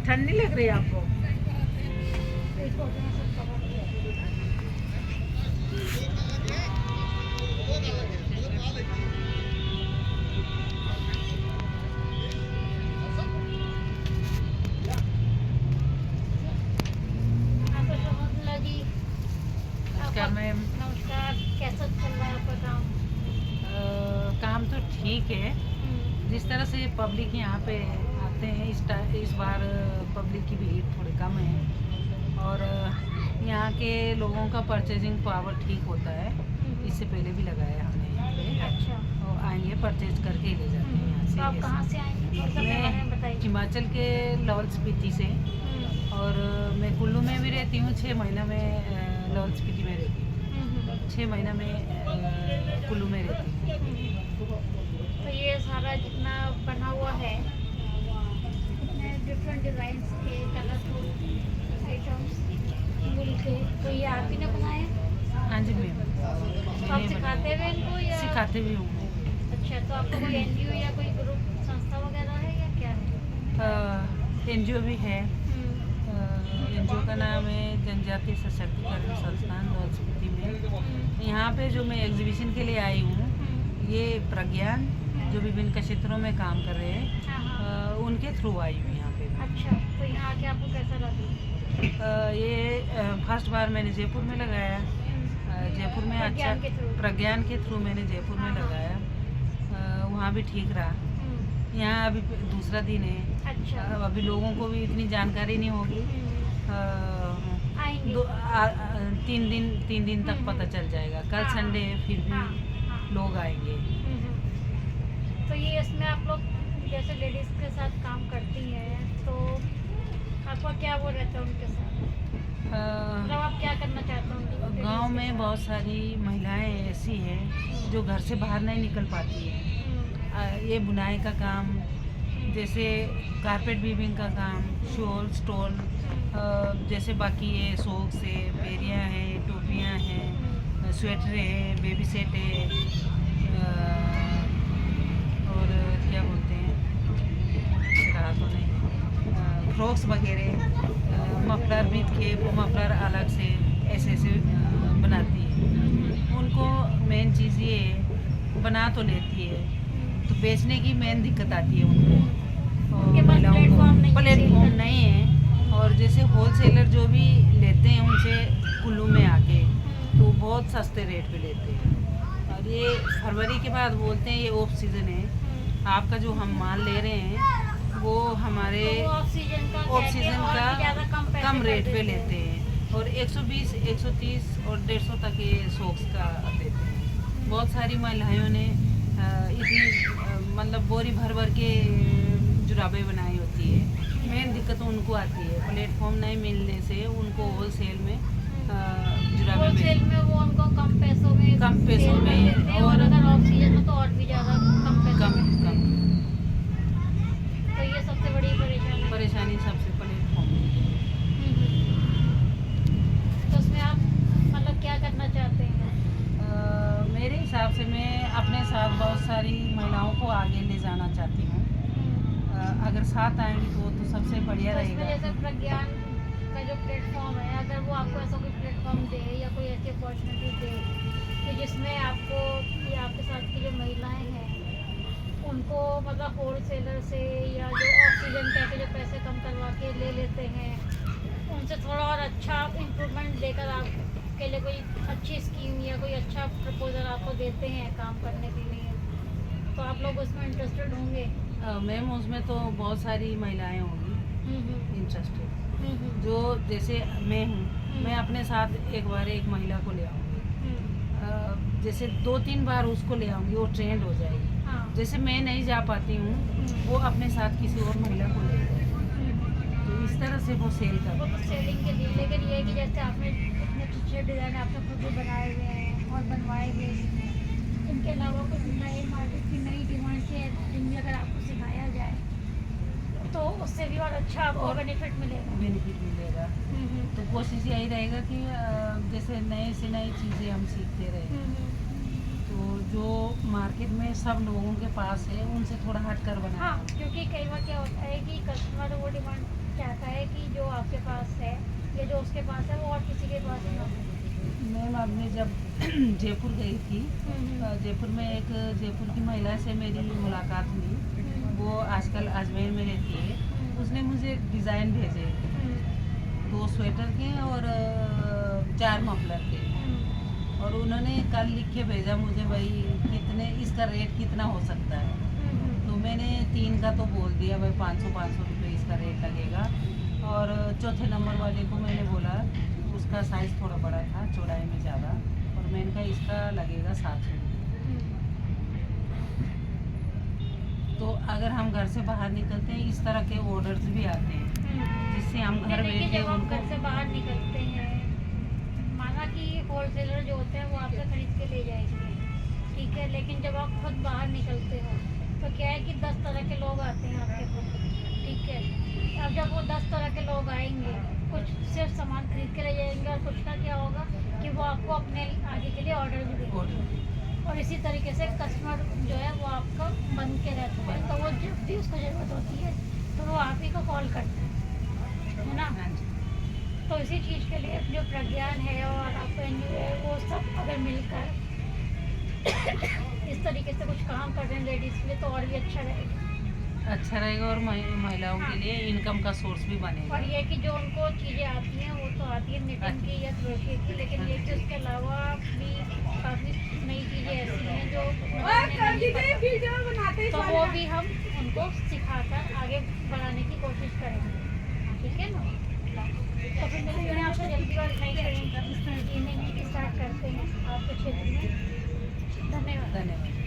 ठंडी लग रही है आपको? नमस्कार मैम। नमस्कार, कैसा चल रहा है आपका काम? काम तो ठीक है। जिस तरह से पब्लिक यहाँ पे आते हैं इस बार पब्लिक की भीड़ थोड़ी कम है और यहाँ के लोगों का परचेजिंग पावर ठीक होता है। इससे पहले भी लगाया हमने यहाँ पे। अच्छा। और आएंगे परचेज करके ही ले जाते हैं यहाँ से। तो आप कहाँ से आएंगे? थोड़ा सा अपने बारे में मैं बताइए। हिमाचल के लाहौल स्पीति से और मैं कुल्लू में भी रहती हूँ। 6 महीना में लाहौल स्पीति में रहती हूँ। 6 महीना में कुल्लू में रहती हूँ। तो ये सारा जितना बना हुआ है, इतने डिफरेंट डिज़ाइंस के कलरफुल आइटम्स मिल के, तो ये आप ही ने बनाए? हाँ जी मैम। तो आप सिखाते हुए इनको या? सिखाते भी हूँ। अच्छा, तो आपका कोई एनजीओ या कोई ग्रुप संस्था वगैरह है या क्या है? एनजीओ भी है। एनजीओ का नाम है जनजातीय सशक्तिकरण संस्थान लाहौल स्पीति में। यहाँ पे जो मैं एग्जीबिशन के लिए आई हूँ, ये प्रज्ञान जो विभिन्न क्षेत्रों में काम कर रहे हैं उनके थ्रू आई हूँ यहाँ पे। अच्छा, तो यहाँ आके आपको कैसा लगा? ये फर्स्ट बार मैंने जयपुर में लगाया। जयपुर में अच्छा प्रज्ञान के थ्रू मैंने जयपुर में लगाया। वहाँ भी ठीक रहा। यहाँ अभी दूसरा दिन है। अच्छा। अभी लोगों को भी इतनी जानकारी नहीं होगी। आएंगे। 3 दिन तक पता चल जाएगा। कल संडे है, फिर भी लोग आएंगे। तो ये इसमें आप लोग जैसे लेडीज़ के साथ काम करती हैं, तो आपका क्या वो रहता है उनके साथ? मतलब आप क्या करना चाहते हो? गांव में बहुत सारी महिलाएं ऐसी हैं जो घर से बाहर नहीं निकल पाती हैं। ये बुनाई का काम, जैसे कारपेट वीविंग का काम, शॉल स्टॉल, जैसे बाकी ये सॉक्स है, बेरियाँ हैं, टोपियाँ हैं, स्वेटर है, बेबी सेट है, और क्या बोलते हैं, रहा तो नहीं, फ्रॉक्स वगैरह, मफलर बीत के वो मफलर अलग से ऐसे बनाती है। उनको मेन चीज़ ये है, बना तो लेती है, तो बेचने की मेन दिक्कत आती है उनको। और महिलाओं को प्लेटफॉर्म नहीं है। और जैसे होलसेलर जो भी लेते हैं उनसे कुल्लू में आके, तो बहुत सस्ते रेट पे लेते हैं। और ये फरवरी के बाद बोलते हैं ये ऑफ सीज़न है, आपका जो हम माल ले रहे हैं वो हमारे ऑफ सीजन का कम रेट पे लेते हैं। और 120, 130 और 150 तक ये सॉक्स का देते हैं। बहुत सारी महिलाओं ने इतनी मतलब बोरी भर भर के जुराबें बनाई होती है। मेन दिक्कत उनको आती है, प्लेटफॉर्म नहीं मिलने से उनको होलसेल में जुराबें होलसेल में वो उनको कम पैसों में और अगर ऑफ सीजन में तो और भी ज़्यादा कम पैसों में। तो ये सबसे बड़ी परेशानी सबसे प्लेटफॉर्म। तो उसमें आप मतलब क्या करना चाहते हैं? मेरे हिसाब से मैं अपने साथ बहुत सारी महिलाओं को आगे ले जाना चाहती हूँ। अगर साथ आएंगी तो सबसे बढ़िया रहेगा। जैसे प्रज्ञान का जो प्लेटफॉर्म है, अगर वो आपको ऐसा कोई प्लेटफॉर्म दे या कोई ऐसी अपॉर्चुनिटी दे कि जिसमें आपको या आपके साथ की जो महिलाएं हैं उनको मतलब होलसेलर से या जो ऑक्सीजन कहकर जो पैसे कम करवा के ले लेते हैं, उनसे थोड़ा और अच्छा इम्प्रूवमेंट देकर आपके लिए कोई अच्छी स्कीम या कोई अच्छा प्रपोजल आपको देते हैं काम करने के लिए, तो आप लोग उसमें इंटरेस्टेड होंगे? मैम उसमें तो बहुत सारी महिलाएं होंगी इंटरेस्टेड। जो जैसे मैं हूँ, मैं अपने साथ एक बार एक महिला को ले आऊँगी। जैसे 2-3 बार उसको ले आऊँगी, वो ट्रेंड हो जाएगी। जैसे मैं नहीं जा पाती हूँ, वो अपने साथ किसी और महिला को ले जाएगी। तो इस तरह से वो सेल कर वो तो सेलिंग के लिए। लेकिन ये है कि जैसे आपने इतने अच्छे डिज़ाइन आपने खुद भी बनाए हुए हैं और बनवाए हुए हैं, इनके अलावा कुछ नए मार्केट की नई डिमांड से इनमें अगर आपको सिखाया जाए तो उससे भी और अच्छा आपको बेनिफिट मिलेगा। तो कोशिश यही रहेगा कि जैसे नए से नई चीज़ें हम सीखते रहें। तो जो मार्केट में सब लोगों के पास है उनसे थोड़ा हट कर बनाना। हाँ, क्योंकि कई बार क्या होता है कि कस्टमर वो डिमांड चाहता है कि जो आपके पास है या जो उसके पास है वो और किसी के पास ना हो? मैम आपने जब जयपुर गई थी, जयपुर में एक जयपुर की महिला से मेरी मुलाकात हुई। वो आजकल अजमेर में रहती है। उसने मुझे डिज़ाइन भेजे, 2 स्वेटर के और 4 मफलर के। और उन्होंने कल लिख के भेजा मुझे, भाई कितने इसका रेट कितना हो सकता है। तो मैंने 3 का तो बोल दिया, भाई 500 रुपये इसका रेट लगेगा। और चौथे नंबर वाले को मैंने बोला, उसका साइज़ थोड़ा बड़ा था, चौड़ाई में ज़्यादा, और मैंने कहा इसका लगेगा 700 रुपये। तो अगर हम घर से बाहर निकलते हैं, इस तरह के ऑर्डर्स भी आते हैं, जिससे हम घर देखिए, बैठे जब आप उनको घर से बाहर निकलते हैं, माना कि होलसेलर जो होते हैं वो आपसे खरीद के ले जाएंगे, ठीक है, लेकिन जब आप खुद बाहर निकलते हो तो क्या है कि 10 तरह के लोग आते हैं आपके पास, ठीक है। अब जब वो 10 तरह के लोग आएंगे, कुछ सिर्फ सामान खरीद के ले जाएंगे और कुछ का क्या होगा कि वो आपको अपने आगे के लिए ऑर्डर भी देंगे। और इसी तरीके से कस्टमर जो है वो आपका बन के रहता है, तो वो जब भी उसको ज़रूरत होती है तो वो आप ही को कॉल करता है ना। हाँ जी। तो इसी चीज़ के लिए जो प्रज्ञान है और आपका एनजीओ है वो सब अगर मिलकर इस तरीके से कुछ काम कर रहे हैं लेडीज़ के लिए तो और भी अच्छा रहेगा और महिलाओं के लिए इनकम का सोर्स भी बनेगा। और ये कि जो उनको चीज़ें आती हैं वो तो आती है निटिंग की या क्रोशे की, लेकिन ये कि उसके अलावा भी काफ़ी नई चीज़ें ऐसी हैं जो तो वो भी हम उनको सिखाकर आगे बढ़ाने की कोशिश करेंगे, ठीक है ना। तो फिर मिलते हैं आपसे जल्दी और नई ट्रेनिंग स्टार्ट करते हैं आपके क्षेत्र में। धन्यवाद।